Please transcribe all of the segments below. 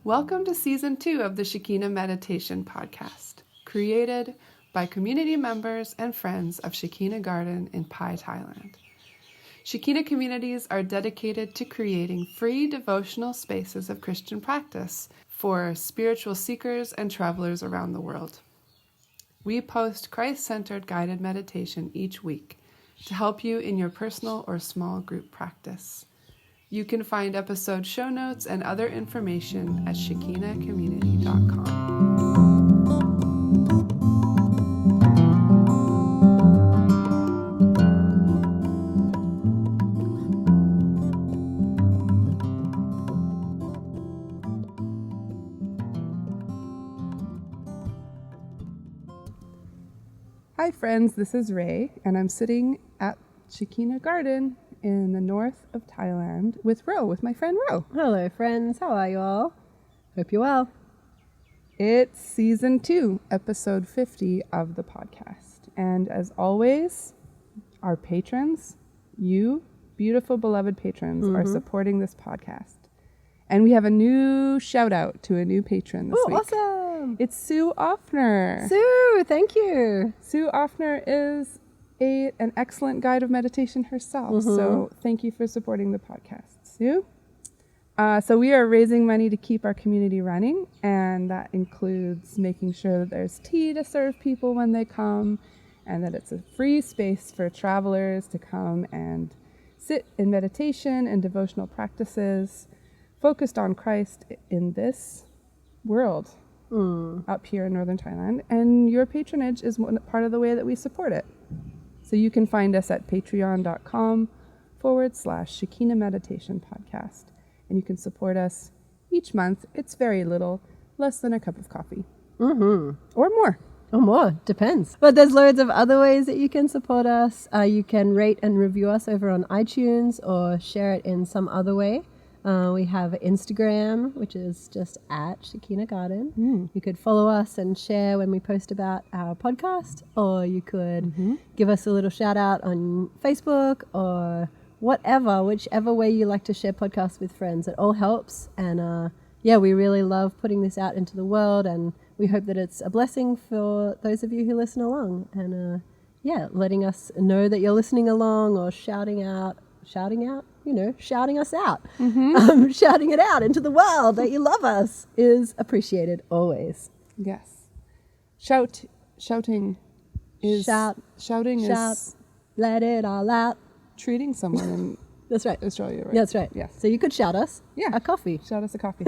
Welcome to Season 2 of the Shekina Meditation Podcast, created by community members and friends of Shekina Garden in Pai, Thailand. Shekina communities are dedicated to creating free devotional spaces of Christian practice for spiritual seekers and travelers around the world. We post Christ-centered guided meditation each week to help you in your personal or small group practice. You can find episode show notes and other information at shekina.com. Hi friends, this is Ray, and I'm sitting at Shekina Garden in the north of Thailand with my friend Ro. Hello friends, how are you all? Hope you're well. It's Season 2, Episode 50 of the podcast. And as always, our patrons, you beautiful beloved patrons, are supporting this podcast. And we have a new shout out to a new patron this week. Awesome! It's Sue Offner. Sue, thank you. Sue Offner is an excellent guide of meditation herself. So thank you for supporting the podcast, Sue. So we are raising money to keep our community running, and that includes making sure that there's tea to serve people when they come, and that it's a free space for travelers to come and sit in meditation and devotional practices focused on Christ in this world up here in northern Thailand. And your patronage is part of the way that we support it. So you can find us at patreon.com/Shekina Meditation Podcast. And you can support us each month. It's very little, less than a cup of coffee. Or more. Or more, depends. But there's loads of other ways that you can support us. You can rate and review us over on iTunes or share it in some other way. We have Instagram, which is just at Shekina Garden. You could follow us and share when we post about our podcast, or you could give us a little shout out on Facebook or whichever way you like to share podcasts with friends. It all helps. And we really love putting this out into the world, and we hope that it's a blessing for those of you who listen along. And letting us know that you're listening along, or shouting us out. Shouting it out into the world that you love us is appreciated always. Yes. Shouting is... Shout. Let it all out. Treating someone in That's right. Australia, right? That's right. Yes. So you could shout us a coffee. Shout us a coffee.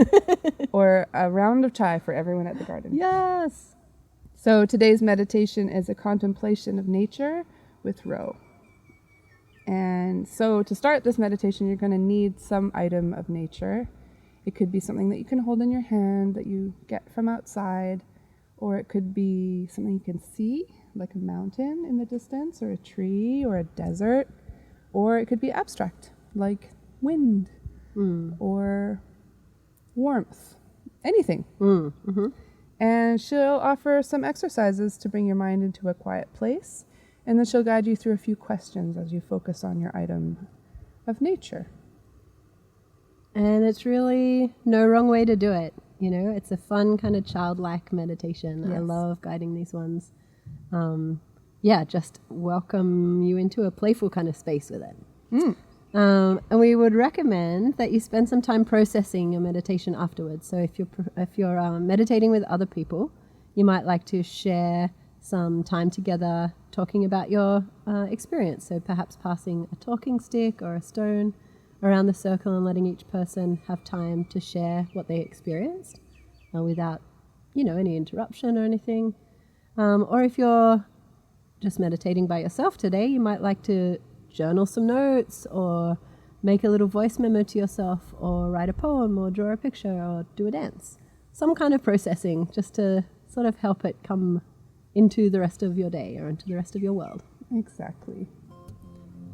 Or a round of chai for everyone at the garden. Yes. So today's meditation is a contemplation of nature with Ro. And so to start this meditation, you're going to need some item of nature. It could be something that you can hold in your hand that you get from outside, or it could be something you can see, like a mountain in the distance, or a tree, or a desert, or it could be abstract, like wind, or warmth, anything. And she'll offer some exercises to bring your mind into a quiet place. And then she'll guide you through a few questions as you focus on your item of nature. And it's really no wrong way to do it. You know, it's a fun kind of childlike meditation. Yes. I love guiding these ones. Just welcome you into a playful kind of space with it. And we would recommend that you spend some time processing your meditation afterwards. So if you're meditating with other people, you might like to share some time together talking about your experience. So perhaps passing a talking stick or a stone around the circle and letting each person have time to share what they experienced without, any interruption or anything. Or if you're just meditating by yourself today, you might like to journal some notes, or make a little voice memo to yourself, or write a poem, or draw a picture, or do a dance. Some kind of processing, just to sort of help it come into the rest of your day or into the rest of your world. Exactly.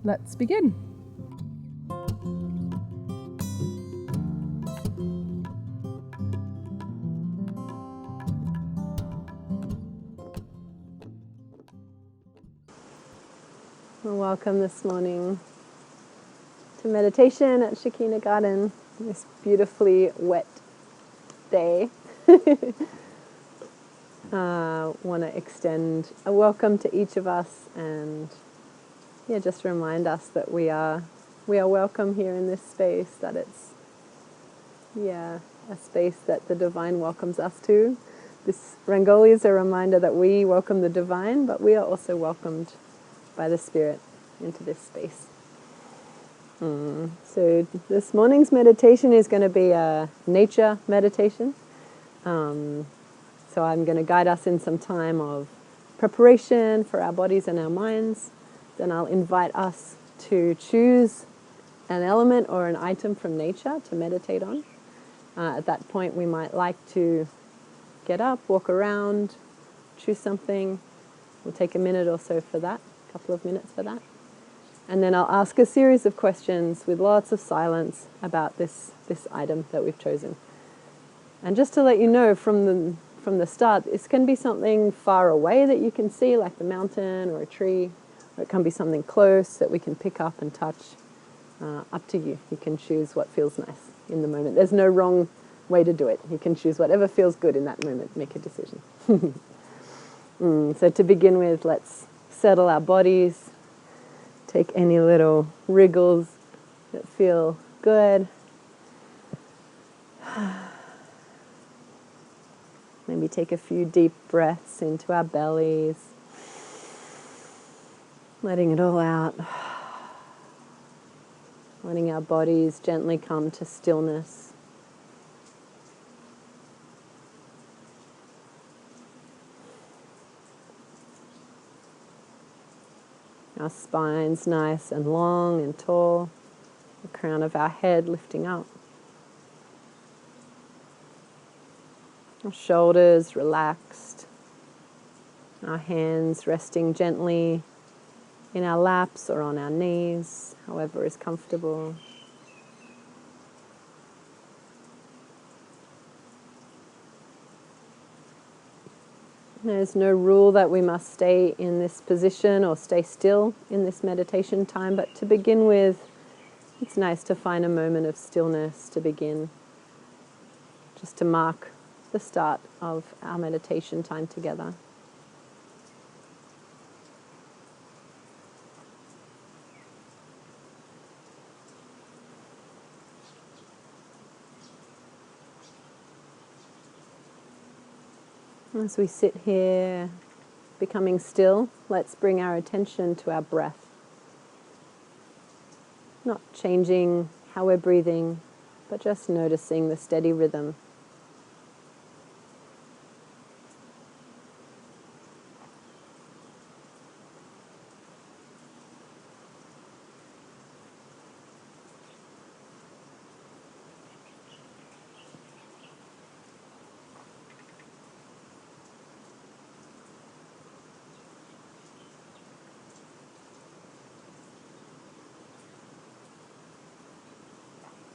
Let's begin. Welcome this morning to meditation at Shekina Garden, this beautifully wet day, want to extend a welcome to each of us, and just remind us that we are welcome here in this space, that it's a space that the divine welcomes us to. This Rangoli is a reminder that we welcome the divine, but we are also welcomed by the Spirit into this space. So this morning's meditation is going to be a nature meditation. So I'm going to guide us in some time of preparation for our bodies and our minds. Then I'll invite us to choose an element or an item from nature to meditate on. At that point, we might like to get up, walk around, choose something. We'll take a minute or so for that, a couple of minutes for that. And then I'll ask a series of questions with lots of silence about this item that we've chosen. And just to let you know from the start, this can be something far away that you can see, like the mountain or a tree, or it can be something close that we can pick up and touch. Up to you. You can choose what feels nice in the moment. There's no wrong way to do it. You can choose whatever feels good in that moment. Make a decision. So to begin with, let's settle our bodies. Take any little wriggles that feel good. Maybe take a few deep breaths into our bellies. Letting it all out. Letting our bodies gently come to stillness. Our spine's nice and long and tall. The crown of our head lifting up. Our shoulders relaxed. Our hands resting gently in our laps or on our knees, however is comfortable. There's no rule that we must stay in this position or stay still in this meditation time, but to begin with, it's nice to find a moment of stillness to begin, just to mark the start of our meditation time together. As we sit here, becoming still, let's bring our attention to our breath. Not changing how we're breathing, but just noticing the steady rhythm.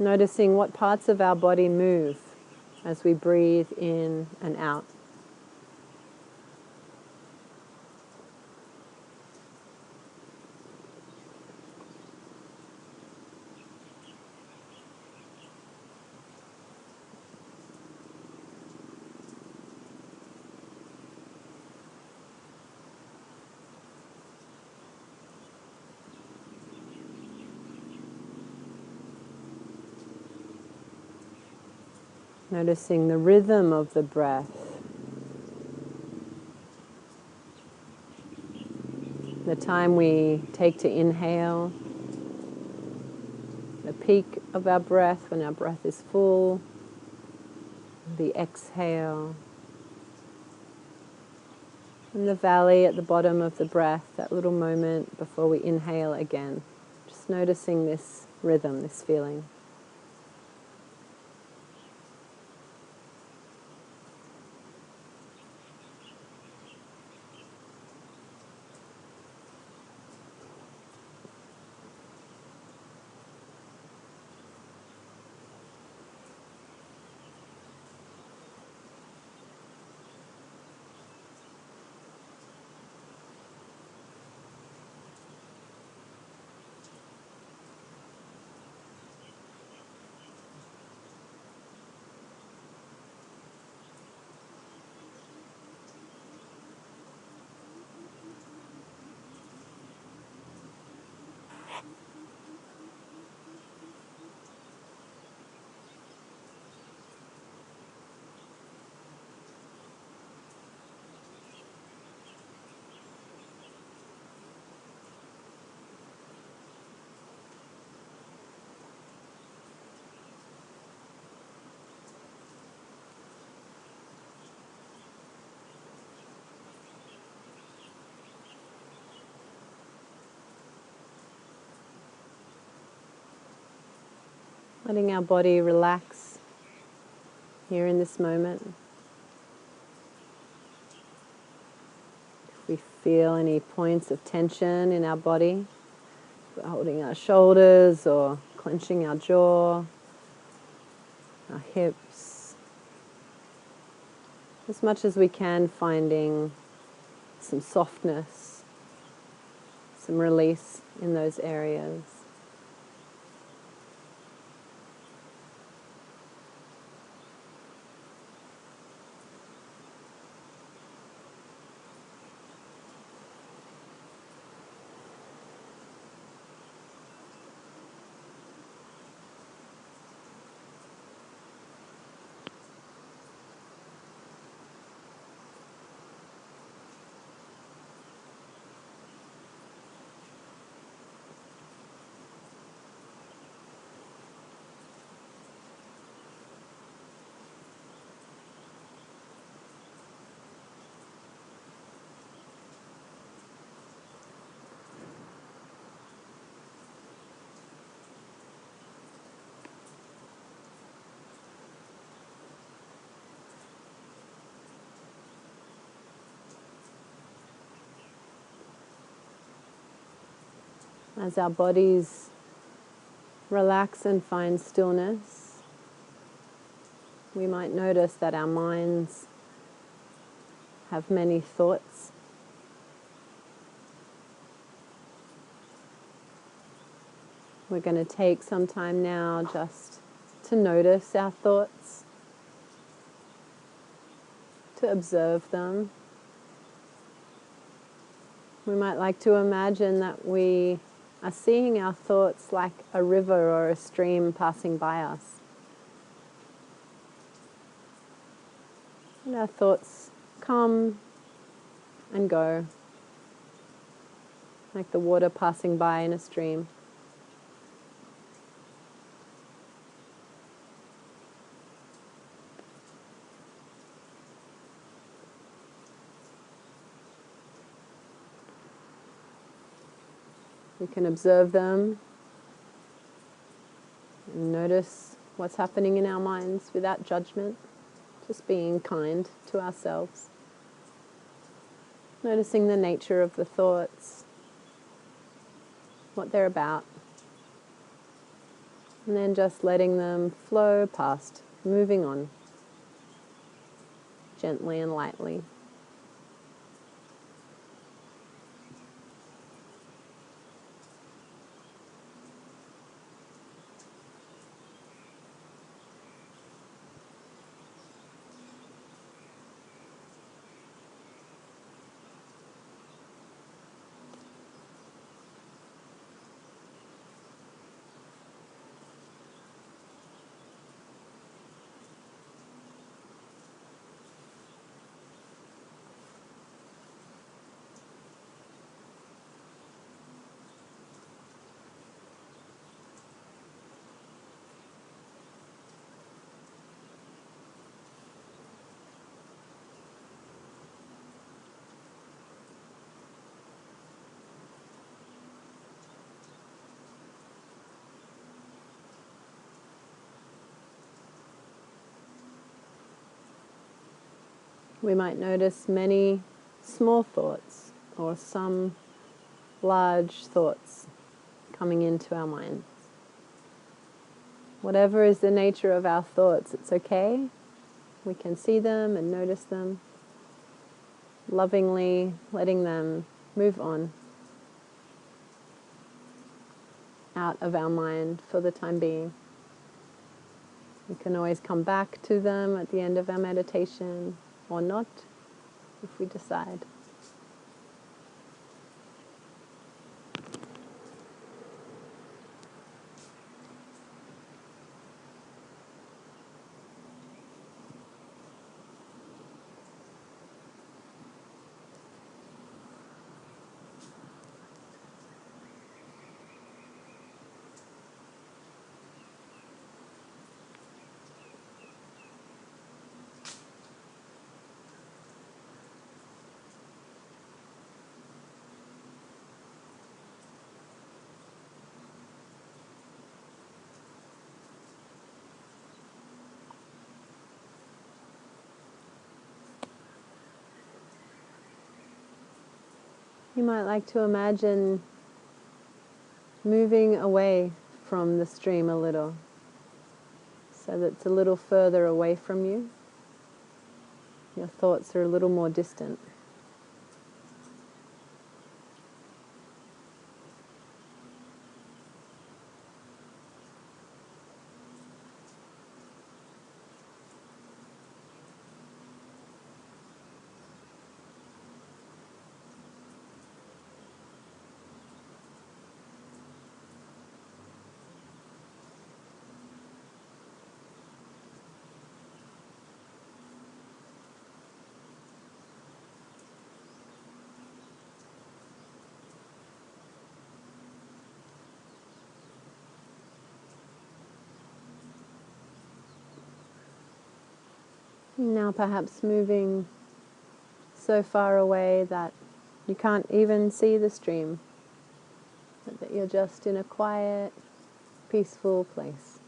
Noticing what parts of our body move as we breathe in and out. Noticing the rhythm of the breath. The time we take to inhale. The peak of our breath when our breath is full. The exhale. And the valley at the bottom of the breath, that little moment before we inhale again. Just noticing this rhythm, this feeling. Letting our body relax here in this moment. If we feel any points of tension in our body, if we're holding our shoulders or clenching our jaw, our hips, as much as we can, finding some softness, some release in those areas. As our bodies relax and find stillness, we might notice that our minds have many thoughts. We're going to take some time now just to notice our thoughts, to observe them. We might like to imagine that we are seeing our thoughts like a river or a stream passing by us. And our thoughts come and go, like the water passing by in a stream. We can observe them and notice what's happening in our minds without judgment, just being kind to ourselves. Noticing the nature of the thoughts, what they're about, and then just letting them flow past, moving on, gently and lightly. We might notice many small thoughts or some large thoughts coming into our minds. Whatever is the nature of our thoughts, it's okay. We can see them and notice them, lovingly letting them move on out of our mind for the time being. We can always come back to them at the end of our meditation, or not, if we decide. You might like to imagine moving away from the stream a little, so that it's a little further away from you. Your thoughts are a little more distant. Now perhaps moving so far away that you can't even see the stream, but that you're just in a quiet, peaceful place.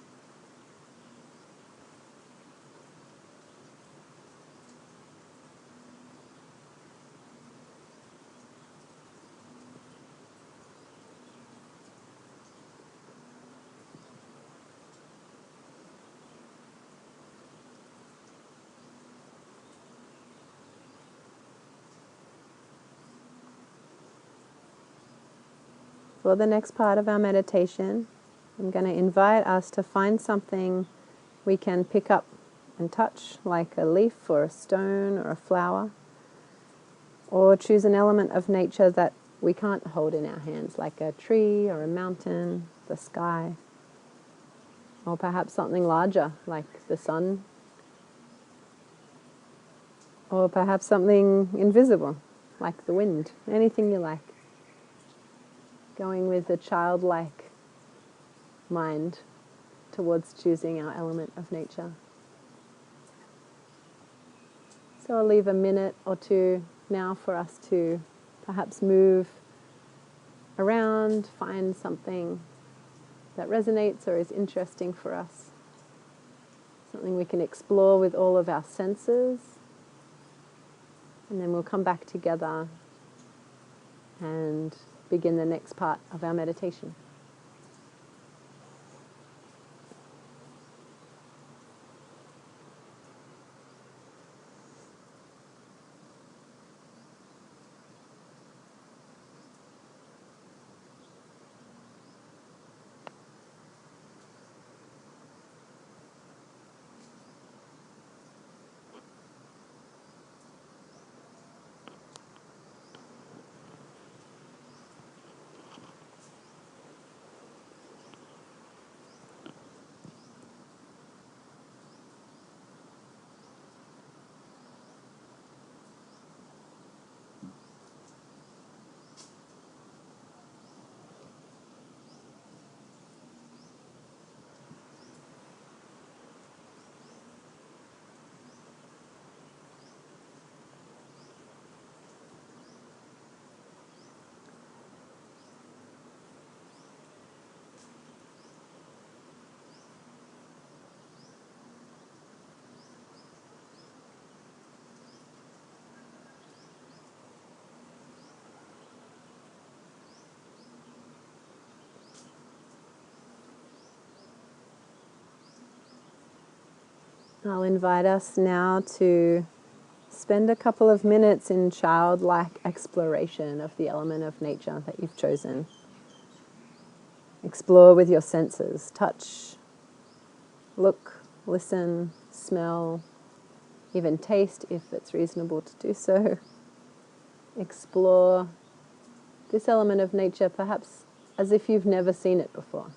For the next part of our meditation, I'm going to invite us to find something we can pick up and touch, like a leaf or a stone or a flower, or choose an element of nature that we can't hold in our hands, like a tree or a mountain, the sky, or perhaps something larger, like the sun, or perhaps something invisible, like the wind, anything you like. Going with a childlike mind towards choosing our element of nature. So I'll leave a minute or two now for us to perhaps move around, find something that resonates or is interesting for us, something we can explore with all of our senses, and then we'll come back together and begin the next part of our meditation. I'll invite us now to spend a couple of minutes in childlike exploration of the element of nature that you've chosen. Explore with your senses. Touch, look, listen, smell, even taste if it's reasonable to do so. Explore this element of nature perhaps as if you've never seen it before.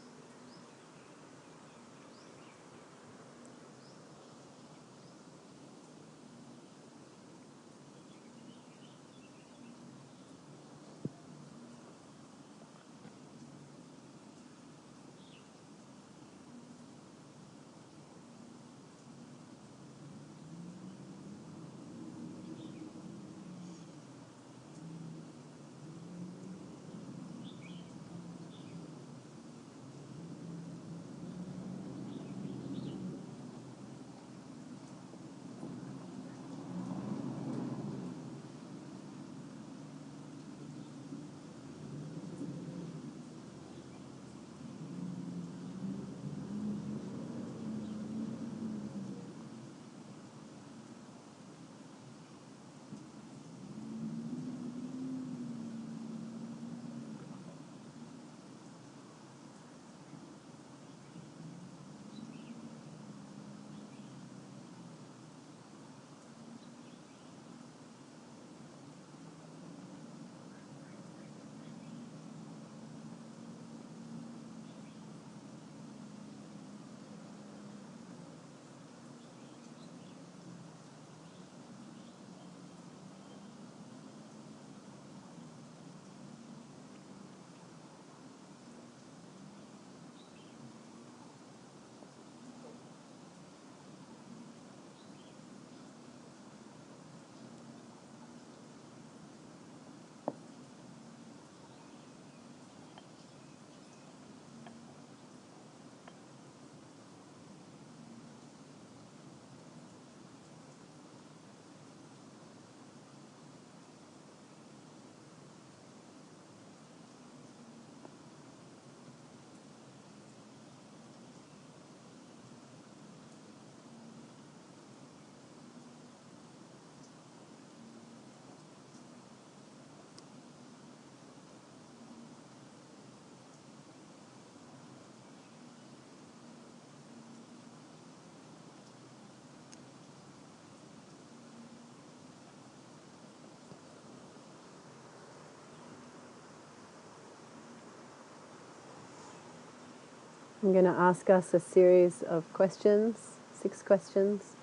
I'm going to ask us a series of questions, 6 questions,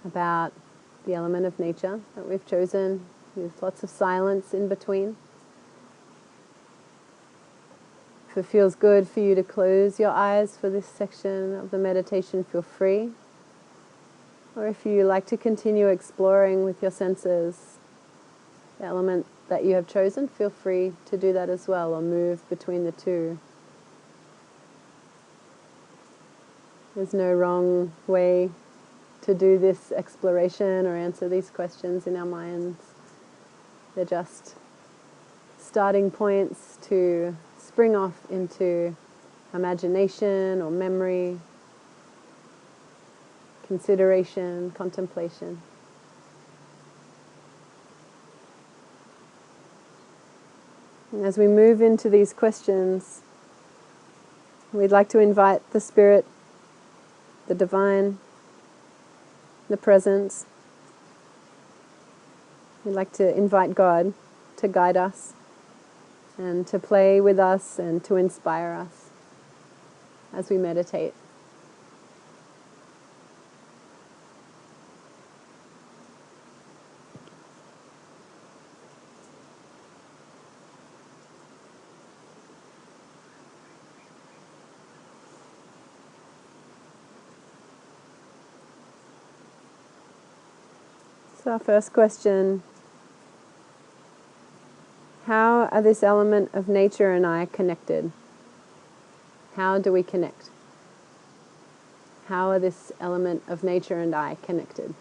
about the element of nature that we've chosen, with lots of silence in between. If it feels good for you to close your eyes for this section of the meditation, feel free. Or if you like to continue exploring with your senses the element that you have chosen, feel free to do that as well, or move between the two. There's no wrong way to do this exploration or answer these questions in our minds. They're just starting points to spring off into imagination or memory, consideration, contemplation. And as we move into these questions, we'd like to invite the Spirit, the Divine, the Presence. We'd like to invite God to guide us and to play with us and to inspire us as we meditate. So our first question: how are this element of nature and I connected? How do we connect? How are this element of nature and I connected?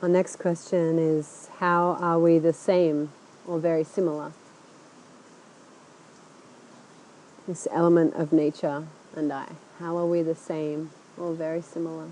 Our next question is, how are we the same or very similar? This element of nature and I. How are we the same or very similar?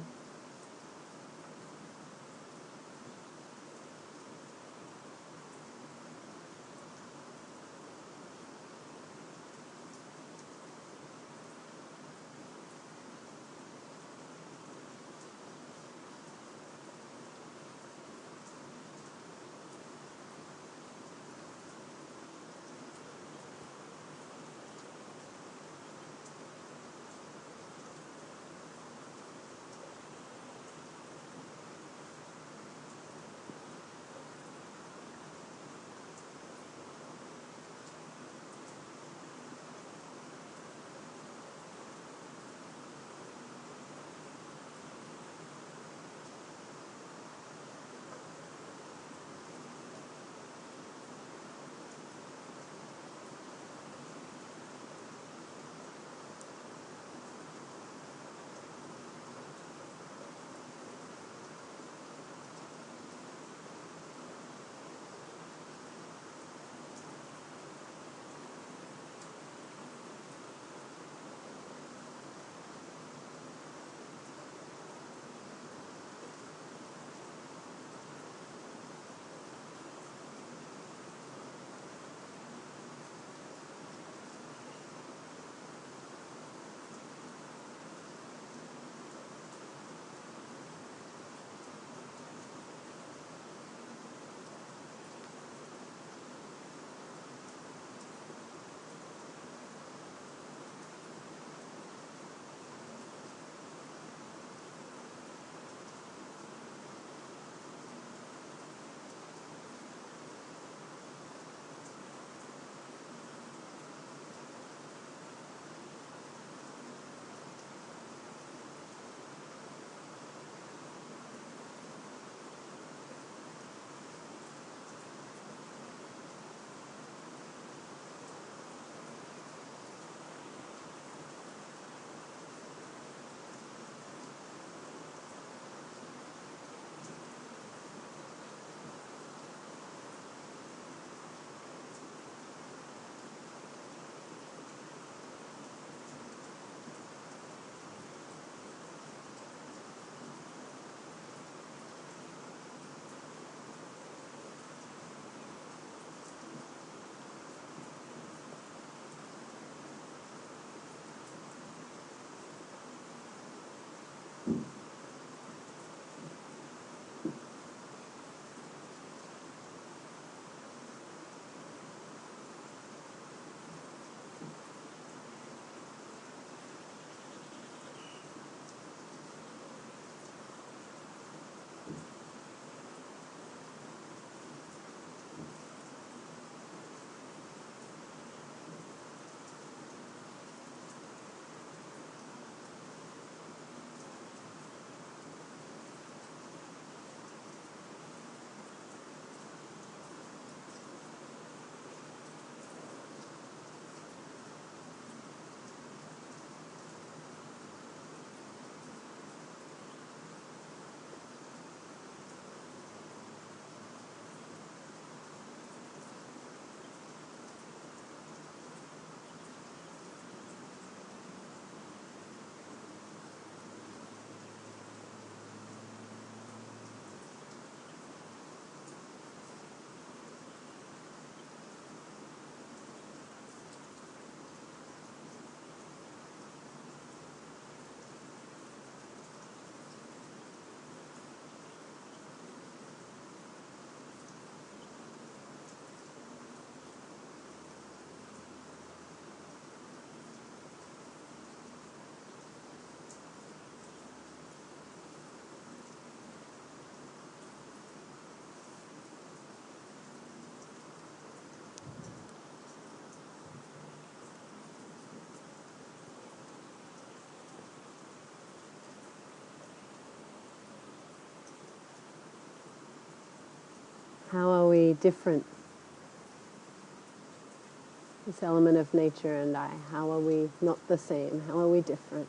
How are we different? This element of nature and I. How are we not the same? How are we different?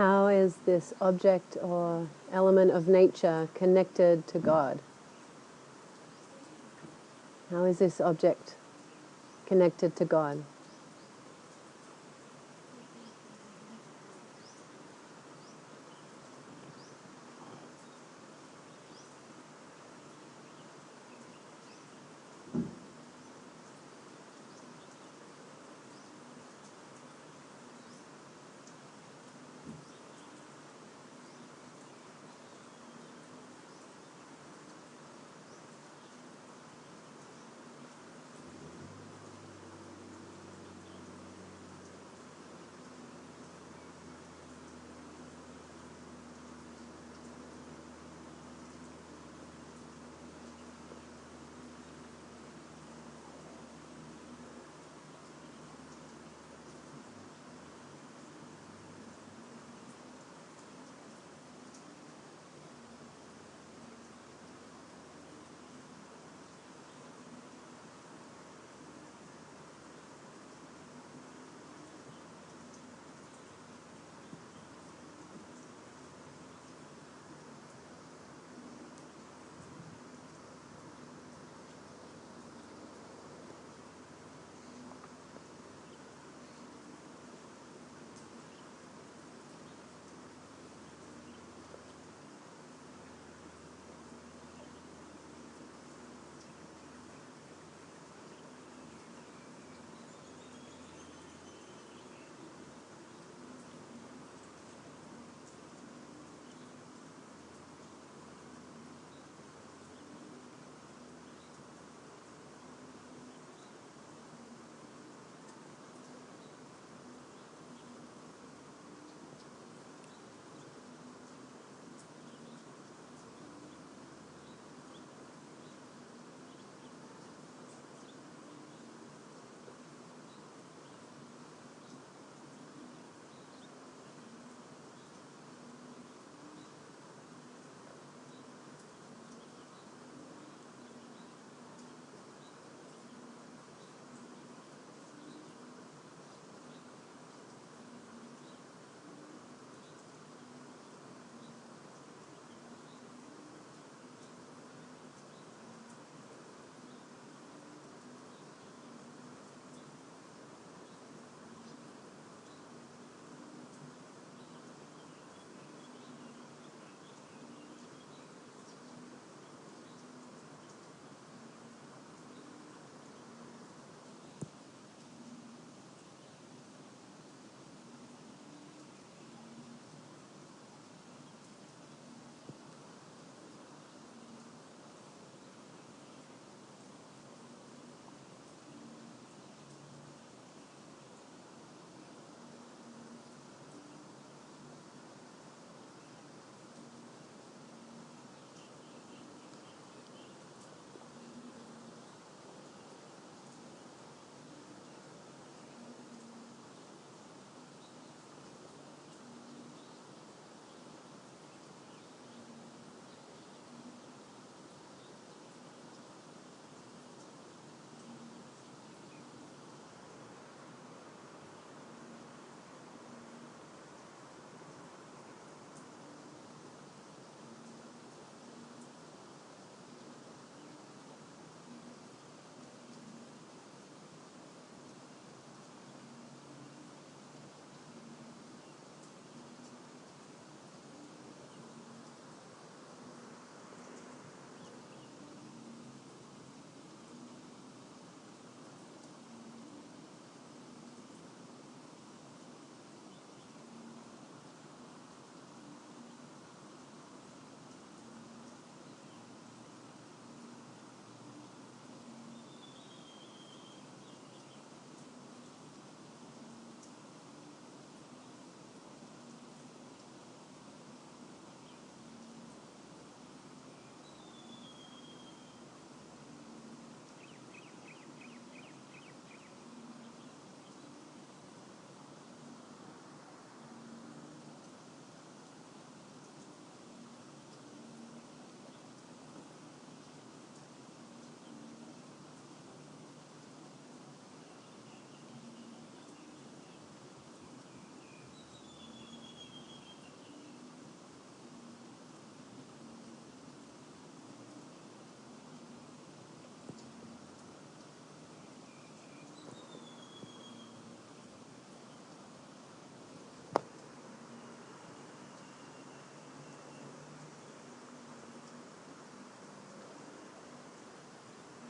how is this object or element of nature connected to God? How is this object connected to God?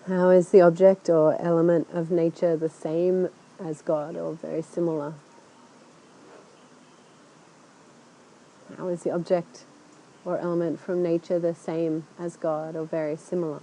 How is the object or element of nature the same as God or very similar? How is the object or element from nature the same as God or very similar?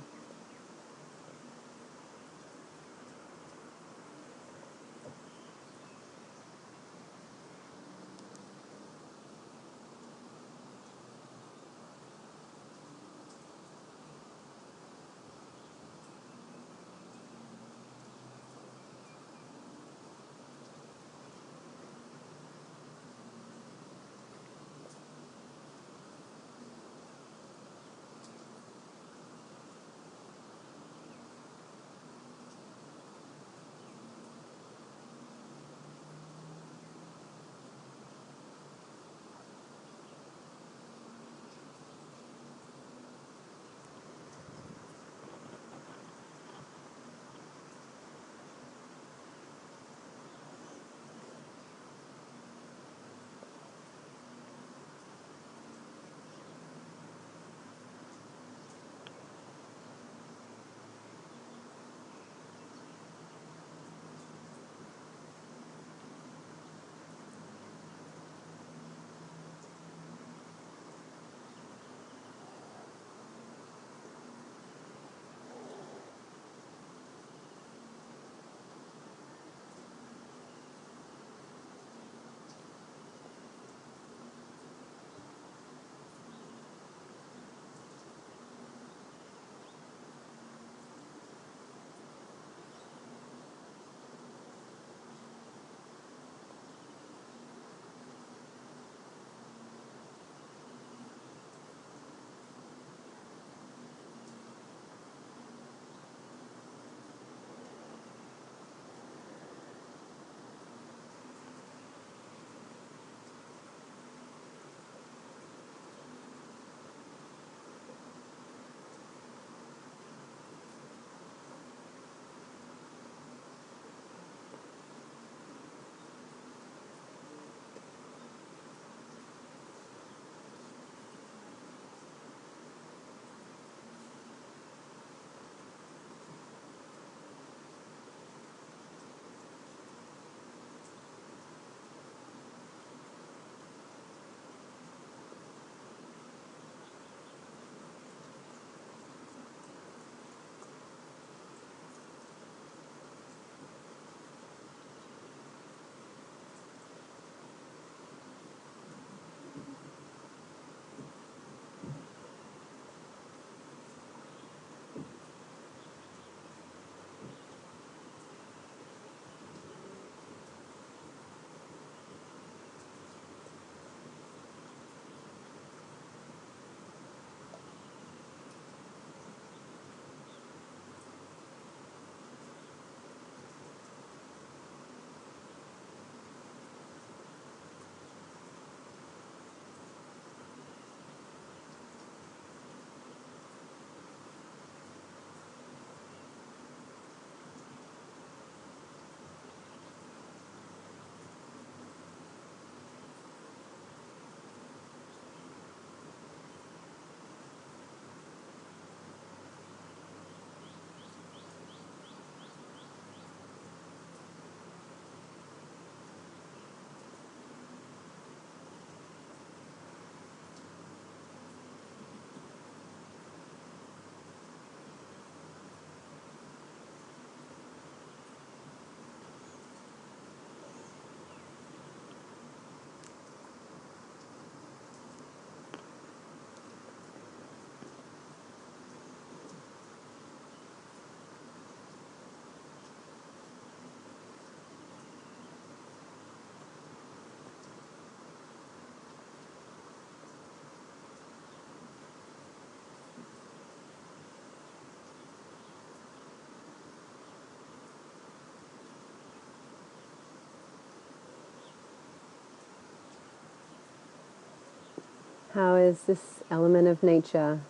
How is this element of nature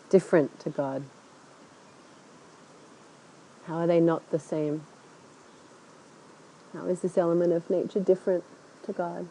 different to God? How are they not the same? How is this element of nature different to God?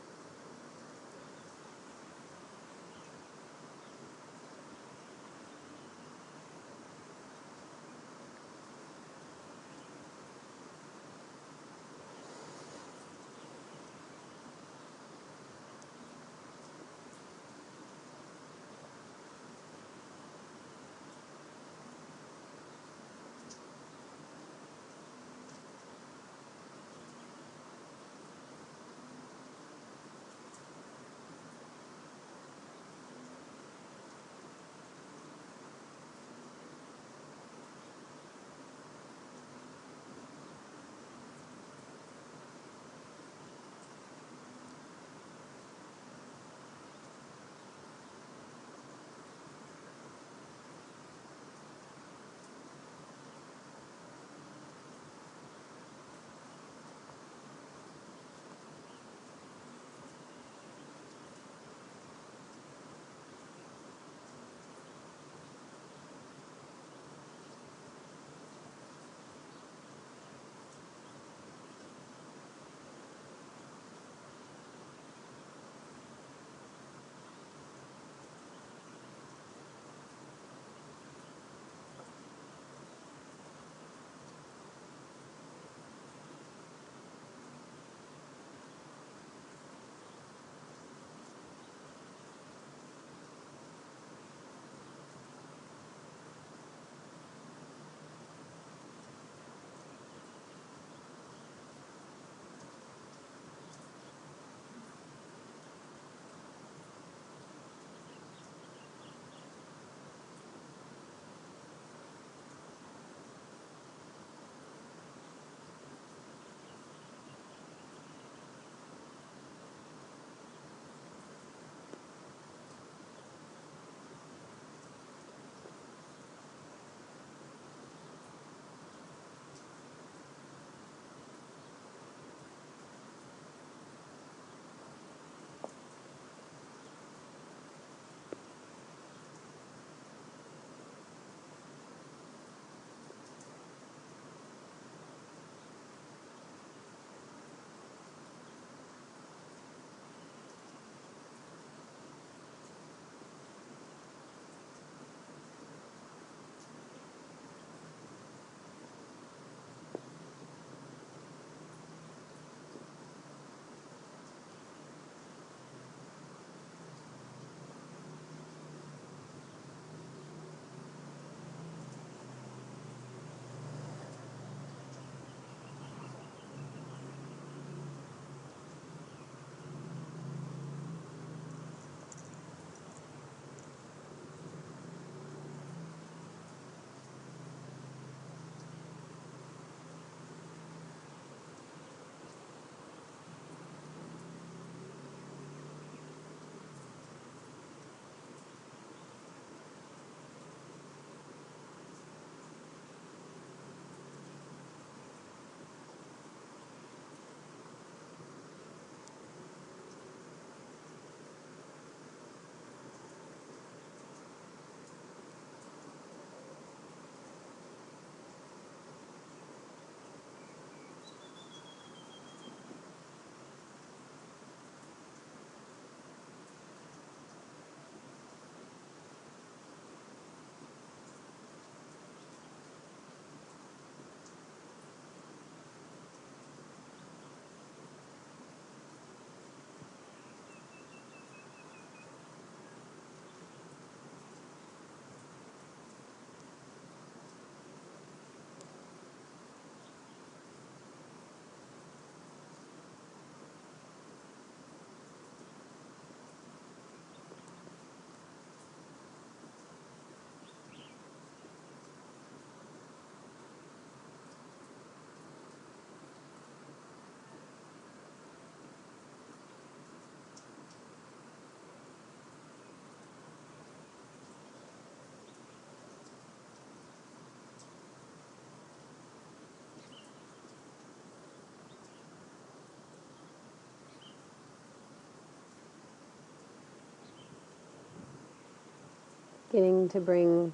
Beginning to bring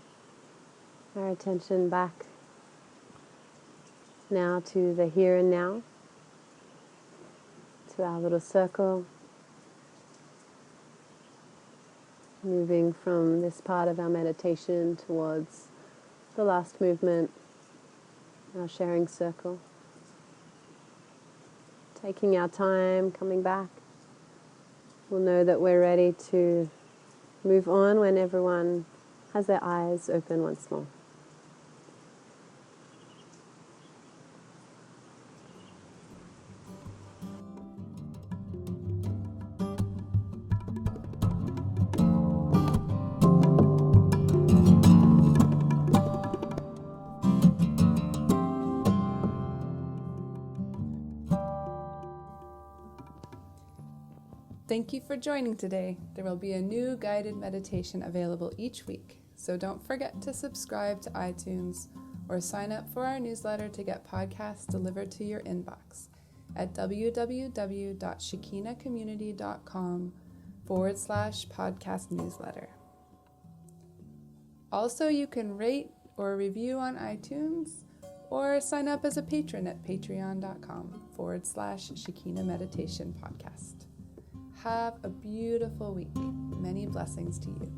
our attention back now to the here and now, to our little circle, moving from this part of our meditation towards the last movement, our sharing circle. Taking our time, coming back. We'll know that we're ready to move on when everyone has their eyes open once more. Thank you for joining today. There will be a new guided meditation available each week, so don't forget to subscribe to iTunes or sign up for our newsletter to get podcasts delivered to your inbox at www.shekinacommunity.com/podcast newsletter. Also, you can rate or review on iTunes or sign up as a patron at patreon.com/Shekina Meditation Podcast. Have a beautiful week. Many blessings to you.